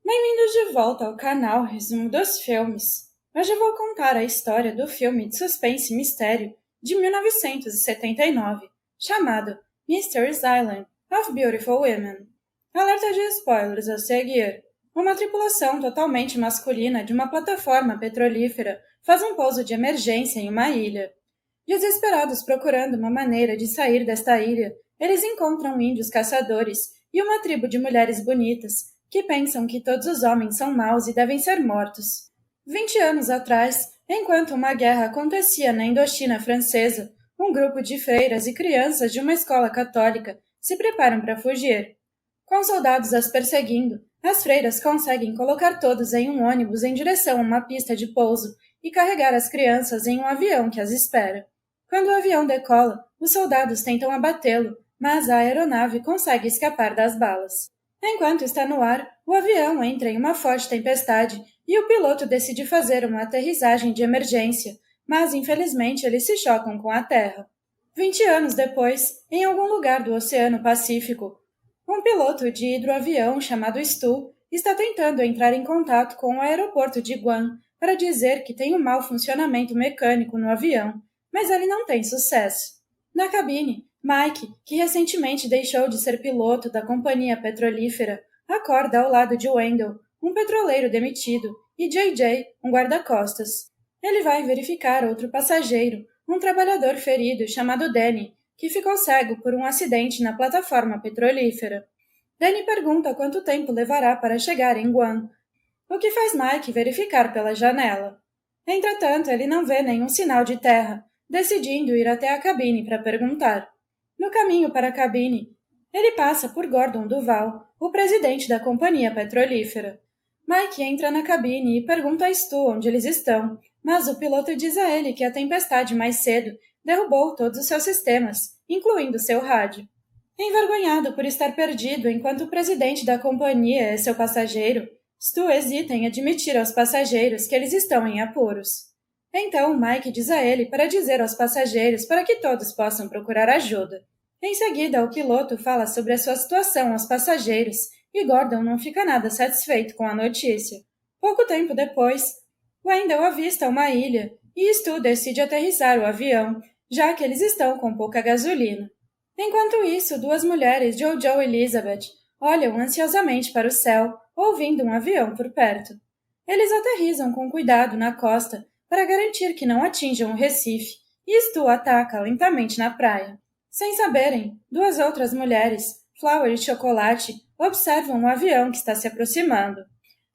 Bem-vindos de volta ao canal Resumo dos Filmes. Hoje eu vou contar a história do filme de suspense e mistério de 1979, chamado Mystery's Island of Beautiful Women. Alerta de spoilers a seguir. Uma tripulação totalmente masculina de uma plataforma petrolífera faz um pouso de emergência em uma ilha. Desesperados procurando uma maneira de sair desta ilha, eles encontram índios caçadores e uma tribo de mulheres bonitas que pensam que todos os homens são maus e devem ser mortos. 20 anos atrás, enquanto uma guerra acontecia na Indochina francesa, um grupo de freiras e crianças de uma escola católica se preparam para fugir. Com soldados as perseguindo, as freiras conseguem colocar todos em um ônibus em direção a uma pista de pouso e carregar as crianças em um avião que as espera. Quando o avião decola, os soldados tentam abatê-lo, mas a aeronave consegue escapar das balas. Enquanto está no ar, o avião entra em uma forte tempestade e o piloto decide fazer uma aterrissagem de emergência, mas infelizmente eles se chocam com a terra. 20 anos depois, em algum lugar do Oceano Pacífico, um piloto de hidroavião chamado Stu está tentando entrar em contato com o aeroporto de Guam para dizer que tem um mau funcionamento mecânico no avião, mas ele não tem sucesso. Na cabine, Mike, que recentemente deixou de ser piloto da companhia petrolífera, acorda ao lado de Wendell, um petroleiro demitido, e JJ, um guarda-costas. Ele vai verificar outro passageiro, um trabalhador ferido chamado Danny, que ficou cego por um acidente na plataforma petrolífera. Danny pergunta quanto tempo levará para chegar em Guam, o que faz Mike verificar pela janela. Entretanto, ele não vê nenhum sinal de terra, decidindo ir até a cabine para perguntar. No caminho para a cabine, ele passa por Gordon Duval, o presidente da companhia petrolífera. Mike entra na cabine e pergunta a Stu onde eles estão, mas o piloto diz a ele que a tempestade mais cedo derrubou todos os seus sistemas, incluindo seu rádio. Envergonhado por estar perdido enquanto o presidente da companhia é seu passageiro, Stu hesita em admitir aos passageiros que eles estão em apuros. Então Mike diz a ele para dizer aos passageiros para que todos possam procurar ajuda. Em seguida, o piloto fala sobre a sua situação aos passageiros e Gordon não fica nada satisfeito com a notícia. Pouco tempo depois, Wendell avista uma ilha e Stu decide aterrissar o avião, já que eles estão com pouca gasolina. Enquanto isso, duas mulheres, Jojo e Elizabeth, olham ansiosamente para o céu, ouvindo um avião por perto. Eles aterrissam com cuidado na costa para garantir que não atinjam o Recife, e Stu ataca lentamente na praia. Sem saberem, duas outras mulheres, Flower e Chocolate, observam o avião que está se aproximando.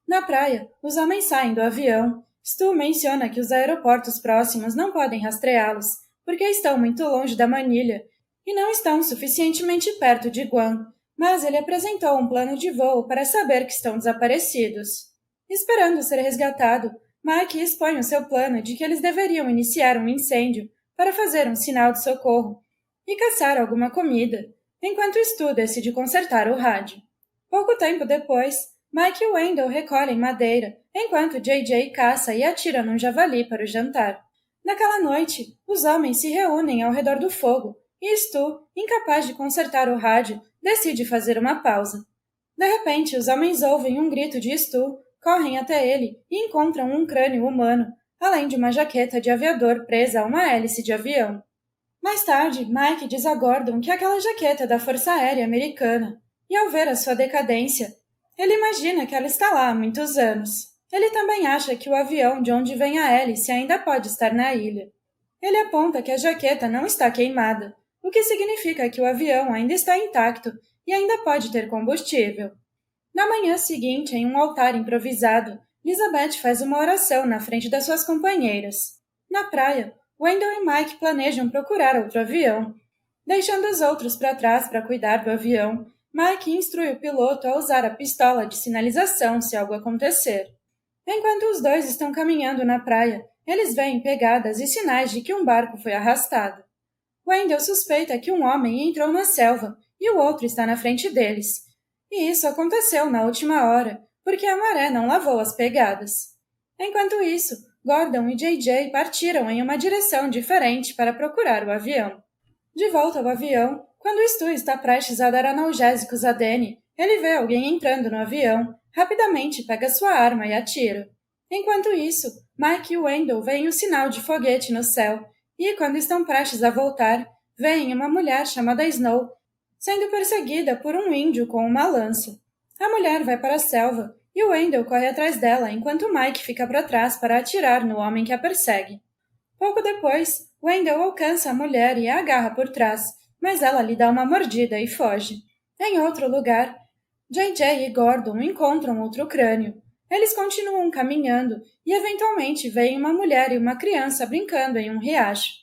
Na praia, os homens saem do avião. Stu menciona que os aeroportos próximos não podem rastreá-los, porque estão muito longe da Manilha e não estão suficientemente perto de Guam, mas ele apresentou um plano de voo para saber que estão desaparecidos. Esperando ser resgatado, Mike expõe o seu plano de que eles deveriam iniciar um incêndio para fazer um sinal de socorro e caçar alguma comida, enquanto Stu decide consertar o rádio. Pouco tempo depois, Mike e Wendell recolhem madeira, enquanto JJ caça e atira num javali para o jantar. Naquela noite, os homens se reúnem ao redor do fogo e Stu, incapaz de consertar o rádio, decide fazer uma pausa. De repente, os homens ouvem um grito de Stu, correm até ele e encontram um crânio humano, além de uma jaqueta de aviador presa a uma hélice de avião. Mais tarde, Mike diz a Gordon que aquela jaqueta é da Força Aérea Americana, e ao ver a sua decadência, ele imagina que ela está lá há muitos anos. Ele também acha que o avião de onde vem a hélice ainda pode estar na ilha. Ele aponta que a jaqueta não está queimada, o que significa que o avião ainda está intacto e ainda pode ter combustível. Na manhã seguinte, em um altar improvisado, Elizabeth faz uma oração na frente das suas companheiras. Na praia, Wendell e Mike planejam procurar outro avião. Deixando os outros para trás para cuidar do avião, Mike instrui o piloto a usar a pistola de sinalização se algo acontecer. Enquanto os dois estão caminhando na praia, eles veem pegadas e sinais de que um barco foi arrastado. Wendell suspeita que um homem entrou na selva e o outro está na frente deles. E isso aconteceu na última hora, porque a maré não lavou as pegadas. Enquanto isso, Gordon e JJ partiram em uma direção diferente para procurar o avião. De volta ao avião, quando Stu está prestes a dar analgésicos a Danny, ele vê alguém entrando no avião, rapidamente pega sua arma e atira. Enquanto isso, Mike e Wendell veem um sinal de foguete no céu e, quando estão prestes a voltar, veem uma mulher chamada Snow sendo perseguida por um índio com uma lança. A mulher vai para a selva e Wendell corre atrás dela enquanto Mike fica para trás para atirar no homem que a persegue. Pouco depois, Wendell alcança a mulher e a agarra por trás, mas ela lhe dá uma mordida e foge. Em outro lugar, JJ e Gordon encontram outro crânio. Eles continuam caminhando e eventualmente veem uma mulher e uma criança brincando em um riacho.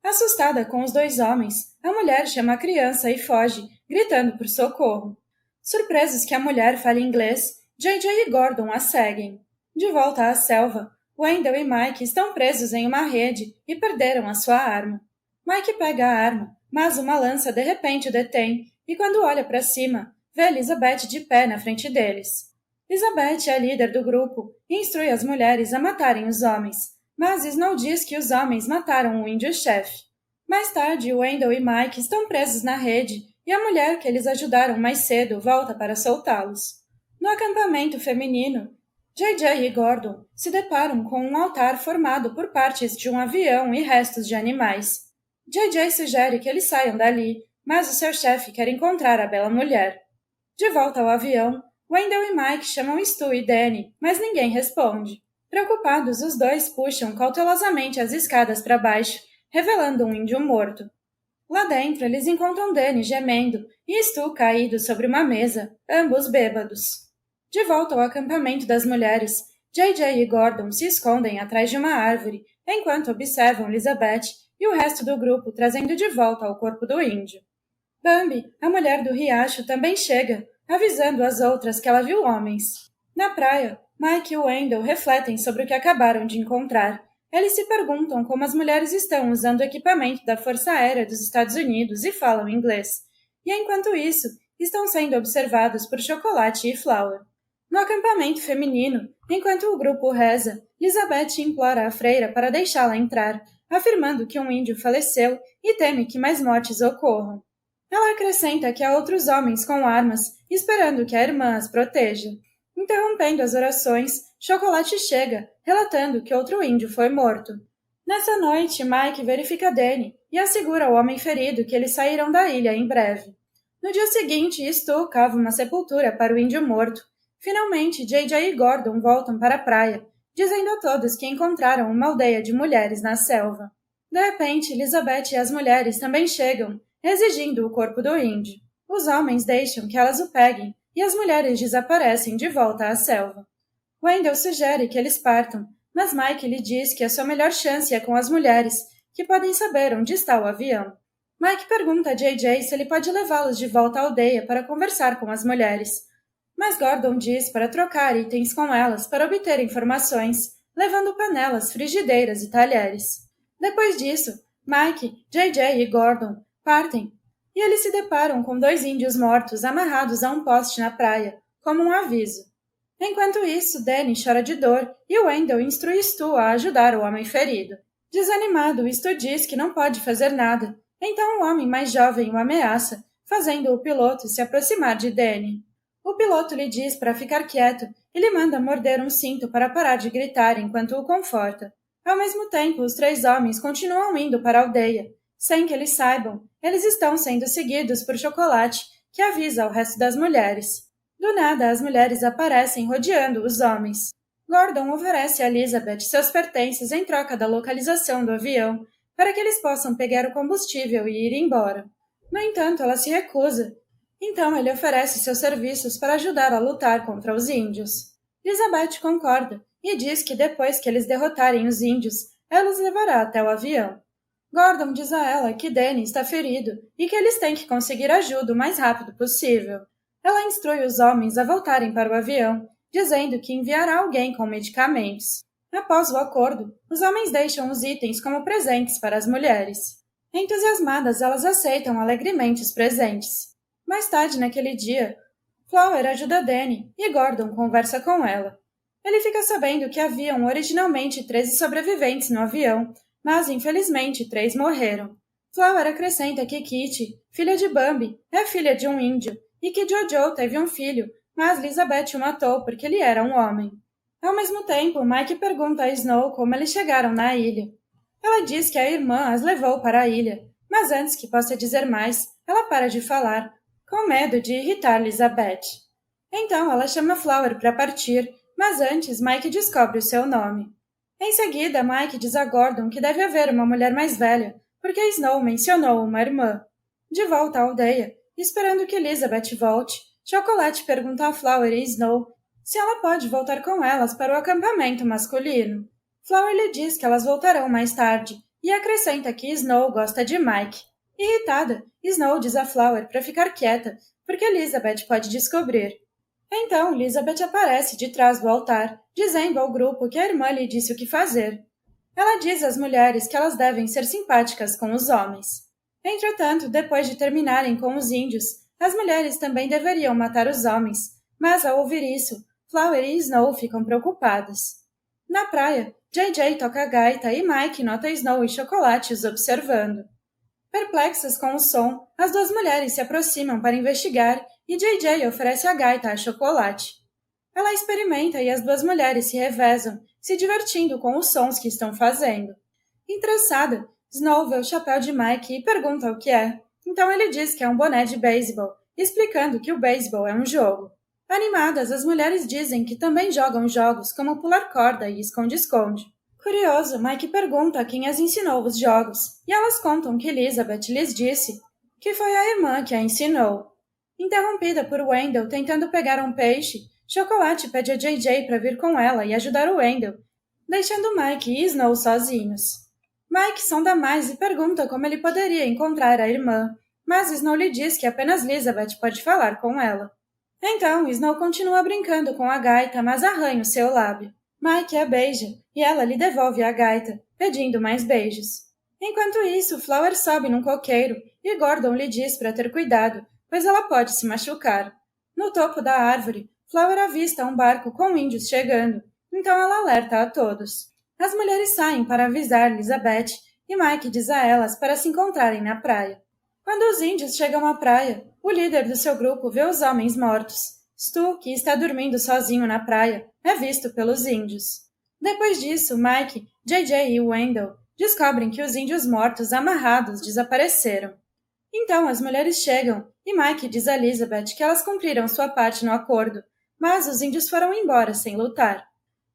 Assustada com os dois homens, a mulher chama a criança e foge, gritando por socorro. Surpresos que a mulher fale inglês, JJ e Gordon a seguem. De volta à selva, Wendell e Mike estão presos em uma rede e perderam a sua arma. Mike pega a arma, mas uma lança de repente o detém e quando olha para cima, vê Elizabeth de pé na frente deles. Elizabeth é a líder do grupo e instrui as mulheres a matarem os homens, mas Snow diz que os homens mataram o índio-chefe. Mais tarde, Wendell e Mike estão presos na rede e a mulher que eles ajudaram mais cedo volta para soltá-los. No acampamento feminino, JJ e Gordon se deparam com um altar formado por partes de um avião e restos de animais. JJ sugere que eles saiam dali, mas o seu chefe quer encontrar a bela mulher. De volta ao avião, Wendell e Mike chamam Stu e Danny, mas ninguém responde. Preocupados, os dois puxam cautelosamente as escadas para baixo, revelando um índio morto. Lá dentro, eles encontram Danny gemendo e Stu caído sobre uma mesa, ambos bêbados. De volta ao acampamento das mulheres, JJ e Gordon se escondem atrás de uma árvore, enquanto observam Elizabeth e o resto do grupo trazendo de volta o corpo do índio. Bambi, a mulher do riacho, também chega, avisando as outras que ela viu homens. Na praia, Mike e Wendell refletem sobre o que acabaram de encontrar. Eles se perguntam como as mulheres estão usando o equipamento da Força Aérea dos Estados Unidos e falam inglês. E enquanto isso, estão sendo observados por Chocolate e Flower. No acampamento feminino, enquanto o grupo reza, Elizabeth implora a freira para deixá-la entrar, afirmando que um índio faleceu e teme que mais mortes ocorram. Ela acrescenta que há outros homens com armas, esperando que a irmã as proteja. Interrompendo as orações, Chocolate chega, relatando que outro índio foi morto. Nessa noite, Mike verifica Danny e assegura ao homem ferido que eles sairão da ilha em breve. No dia seguinte, Stu cava uma sepultura para o índio morto. Finalmente, JJ e Gordon voltam para a praia, dizendo a todos que encontraram uma aldeia de mulheres na selva. De repente, Elizabeth e as mulheres também chegam, exigindo o corpo do índio. Os homens deixam que elas o peguem e as mulheres desaparecem de volta à selva. Wendell sugere que eles partam, mas Mike lhe diz que a sua melhor chance é com as mulheres, que podem saber onde está o avião. Mike pergunta a JJ se ele pode levá-los de volta à aldeia para conversar com as mulheres. Mas Gordon diz para trocar itens com elas para obter informações, levando panelas, frigideiras e talheres. Depois disso, Mike, JJ e Gordon partem, e eles se deparam com dois índios mortos amarrados a um poste na praia, como um aviso. Enquanto isso, Danny chora de dor e Wendell instrui Stu a ajudar o homem ferido. Desanimado, Stu diz que não pode fazer nada, então o homem mais jovem o ameaça, fazendo o piloto se aproximar de Danny. O piloto lhe diz para ficar quieto e lhe manda morder um cinto para parar de gritar enquanto o conforta. Ao mesmo tempo, os três homens continuam indo para a aldeia. Sem que eles saibam, eles estão sendo seguidos por Chocolate, que avisa ao resto das mulheres. Do nada, as mulheres aparecem rodeando os homens. Gordon oferece a Elizabeth seus pertences em troca da localização do avião, para que eles possam pegar o combustível e ir embora. No entanto, ela se recusa. Então ele oferece seus serviços para ajudar a lutar contra os índios. Elizabeth concorda e diz que depois que eles derrotarem os índios, ela os levará até o avião. Gordon diz a ela que Danny está ferido e que eles têm que conseguir ajuda o mais rápido possível. Ela instrui os homens a voltarem para o avião, dizendo que enviará alguém com medicamentos. Após o acordo, os homens deixam os itens como presentes para as mulheres. Entusiasmadas, elas aceitam alegremente os presentes. Mais tarde naquele dia, Flower ajuda Danny e Gordon conversa com ela. Ele fica sabendo que haviam originalmente 13 sobreviventes no avião, mas infelizmente 3 morreram. Flower acrescenta que Kitty, filha de Bambi, é filha de um índio e que Jojo teve um filho, mas Elizabeth o matou porque ele era um homem. Ao mesmo tempo, Mike pergunta a Snow como eles chegaram na ilha. Ela diz que a irmã as levou para a ilha, mas antes que possa dizer mais, ela para de falar, com medo de irritar Elizabeth. Então ela chama Flower para partir, mas antes Mike descobre o seu nome. Em seguida, Mike diz a Gordon que deve haver uma mulher mais velha, porque Snow mencionou uma irmã. De volta à aldeia, esperando que Elizabeth volte, Chocolate pergunta a Flower e Snow se ela pode voltar com elas para o acampamento masculino. Flower lhe diz que elas voltarão mais tarde e acrescenta que Snow gosta de Mike. Irritada, Snow diz a Flower para ficar quieta, porque Elizabeth pode descobrir. Então, Elizabeth aparece de trás do altar, dizendo ao grupo que a irmã lhe disse o que fazer. Ela diz às mulheres que elas devem ser simpáticas com os homens. Entretanto, depois de terminarem com os índios, as mulheres também deveriam matar os homens, mas ao ouvir isso, Flower e Snow ficam preocupadas. Na praia, JJ toca a gaita e Mike nota Snow e Chocolate os observando. Perplexas com o som, as duas mulheres se aproximam para investigar e JJ oferece a gaita a Chocolate. Ela experimenta e as duas mulheres se revezam, se divertindo com os sons que estão fazendo. Interessada, Snow vê o chapéu de Mike e pergunta o que é. Então ele diz que é um boné de beisebol, explicando que o beisebol é um jogo. Animadas, as mulheres dizem que também jogam jogos como pular corda e esconde-esconde. Curioso, Mike pergunta quem as ensinou os jogos, e elas contam que Elizabeth lhes disse que foi a irmã que a ensinou. Interrompida por Wendell tentando pegar um peixe, Chocolate pede a JJ para vir com ela e ajudar o Wendell, deixando Mike e Snow sozinhos. Mike sonda mais e pergunta como ele poderia encontrar a irmã, mas Snow lhe diz que apenas Elizabeth pode falar com ela. Então, Snow continua brincando com a gaita, mas arranha o seu lábio. Mike a beija, e ela lhe devolve a gaita, pedindo mais beijos. Enquanto isso, Flower sobe num coqueiro, e Gordon lhe diz para ter cuidado, pois ela pode se machucar. No topo da árvore, Flower avista um barco com índios chegando, então ela alerta a todos. As mulheres saem para avisar Elizabeth, e Mike diz a elas para se encontrarem na praia. Quando os índios chegam à praia, o líder do seu grupo vê os homens mortos. Stu, que está dormindo sozinho na praia, é visto pelos índios. Depois disso, Mike, JJ e Wendell descobrem que os índios mortos amarrados desapareceram. Então as mulheres chegam e Mike diz a Elizabeth que elas cumpriram sua parte no acordo, mas os índios foram embora sem lutar.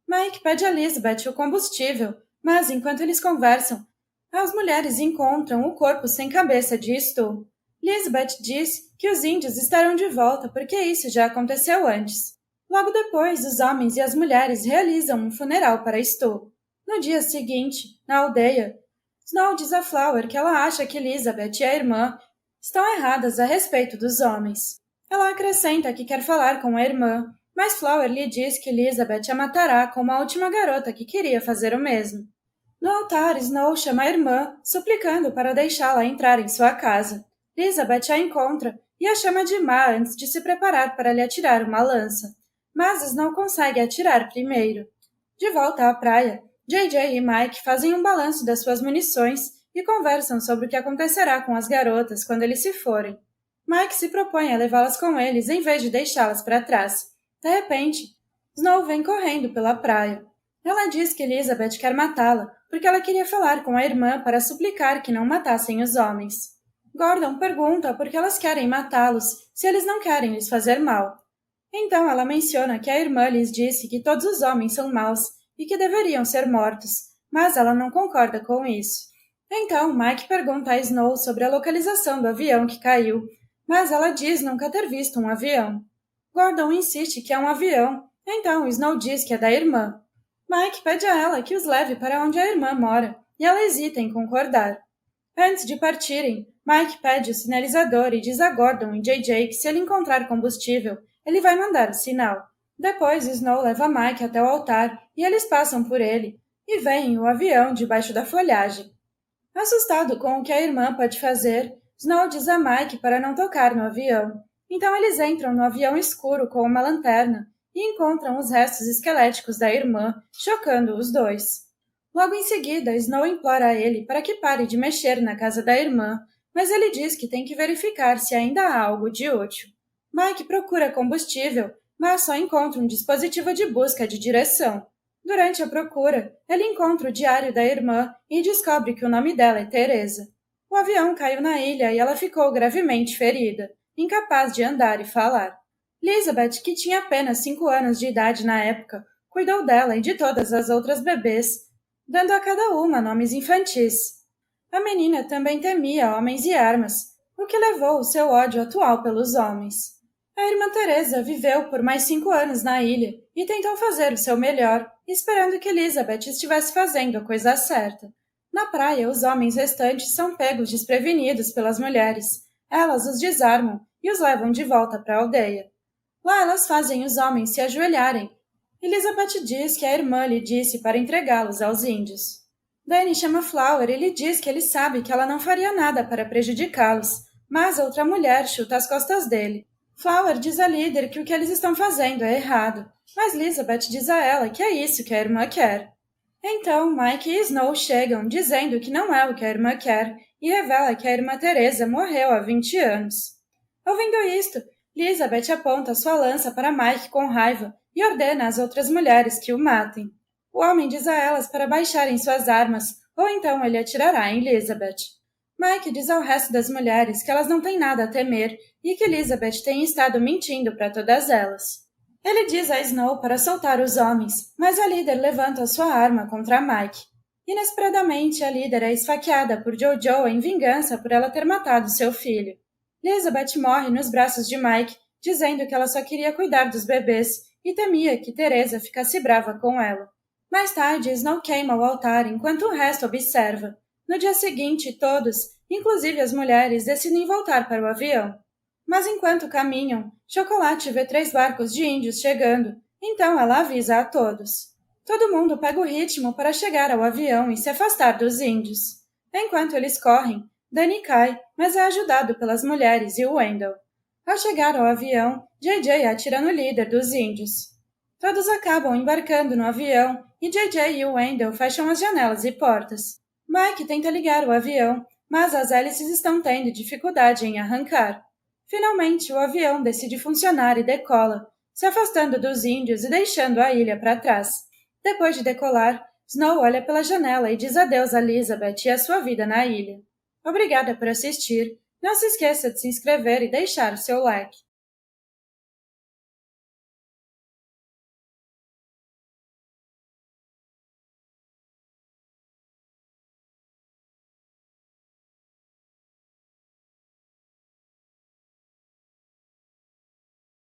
Mike pede a Elizabeth o combustível, mas enquanto eles conversam, as mulheres encontram o corpo sem cabeça de Stu. Elizabeth diz que os índios estarão de volta porque isso já aconteceu antes. Logo depois, os homens e as mulheres realizam um funeral para Stu. No dia seguinte, na aldeia, Snow diz a Flower que ela acha que Elizabeth e a irmã estão erradas a respeito dos homens. Ela acrescenta que quer falar com a irmã, mas Flower lhe diz que Elizabeth a matará como a última garota que queria fazer o mesmo. No altar, Snow chama a irmã, suplicando para deixá-la entrar em sua casa. Elizabeth a encontra e a chama de má antes de se preparar para lhe atirar uma lança. Mas Snow consegue atirar primeiro. De volta à praia, JJ e Mike fazem um balanço das suas munições e conversam sobre o que acontecerá com as garotas quando eles se forem. Mike se propõe a levá-las com eles em vez de deixá-las para trás. De repente, Snow vem correndo pela praia. Ela diz que Elizabeth quer matá-la, porque ela queria falar com a irmã para suplicar que não matassem os homens. Gordon pergunta por que elas querem matá-los, se eles não querem lhes fazer mal. Então ela menciona que a irmã lhes disse que todos os homens são maus e que deveriam ser mortos, mas ela não concorda com isso. Então Mike pergunta a Snow sobre a localização do avião que caiu, mas ela diz nunca ter visto um avião. Gordon insiste que é um avião, então Snow diz que é da irmã. Mike pede a ela que os leve para onde a irmã mora, e ela hesita em concordar. Antes de partirem, Mike pede o sinalizador e diz a Gordon e JJ que se ele encontrar combustível, ele vai mandar o sinal. Depois, Snow leva Mike até o altar e eles passam por ele, e veem o avião debaixo da folhagem. Assustado com o que a irmã pode fazer, Snow diz a Mike para não tocar no avião. Então eles entram no avião escuro com uma lanterna, e encontram os restos esqueléticos da irmã, chocando os dois. Logo em seguida, Snow implora a ele para que pare de mexer na casa da irmã, mas ele diz que tem que verificar se ainda há algo de útil. Mike procura combustível, mas só encontra um dispositivo de busca de direção. Durante a procura, ele encontra o diário da irmã e descobre que o nome dela é Teresa. O avião caiu na ilha e ela ficou gravemente ferida, incapaz de andar e falar. Elizabeth, que tinha apenas 5 anos de idade na época, cuidou dela e de todas as outras bebês, dando a cada uma nomes infantis. A menina também temia homens e armas, o que levou o seu ódio atual pelos homens. A irmã Teresa viveu por mais 5 anos na ilha e tentou fazer o seu melhor, esperando que Elizabeth estivesse fazendo a coisa certa. Na praia, os homens restantes são pegos desprevenidos pelas mulheres. Elas os desarmam e os levam de volta para a aldeia. Lá elas fazem os homens se ajoelharem. Elizabeth diz que a irmã lhe disse para entregá-los aos índios. Danny chama Flower e lhe diz que ele sabe que ela não faria nada para prejudicá-los, mas outra mulher chuta as costas dele. Flower diz à líder que o que eles estão fazendo é errado, mas Elizabeth diz a ela que é isso que a irmã quer. Então Mike e Snow chegam dizendo que não é o que a irmã quer e revela que a irmã Teresa morreu há 20 anos. Ouvindo isto, Elizabeth aponta sua lança para Mike com raiva e ordena às outras mulheres que o matem. O homem diz a elas para baixarem suas armas, ou então ele atirará em Elizabeth. Mike diz ao resto das mulheres que elas não têm nada a temer e que Elizabeth tem estado mentindo para todas elas. Ele diz a Snow para soltar os homens, mas a líder levanta sua arma contra Mike. Inesperadamente, a líder é esfaqueada por Jojo em vingança por ela ter matado seu filho. Elizabeth morre nos braços de Mike, dizendo que ela só queria cuidar dos bebês e temia que Teresa ficasse brava com ela. Mais tarde, Snow queima o altar enquanto o resto observa. No dia seguinte, todos, inclusive as mulheres, decidem voltar para o avião. Mas enquanto caminham, Chocolate vê 3 barcos de índios chegando, então ela avisa a todos. Todo mundo pega o ritmo para chegar ao avião e se afastar dos índios. Enquanto eles correm, Danny cai, mas é ajudado pelas mulheres e Wendell. Ao chegar ao avião, JJ atira no líder dos índios. Todos acabam embarcando no avião e JJ e Wendell fecham as janelas e portas. Mike tenta ligar o avião, mas as hélices estão tendo dificuldade em arrancar. Finalmente, o avião decide funcionar e decola, se afastando dos índios e deixando a ilha para trás. Depois de decolar, Snow olha pela janela e diz adeus a Elizabeth e a sua vida na ilha. Obrigada por assistir. Não se esqueça de se inscrever e deixar o seu like.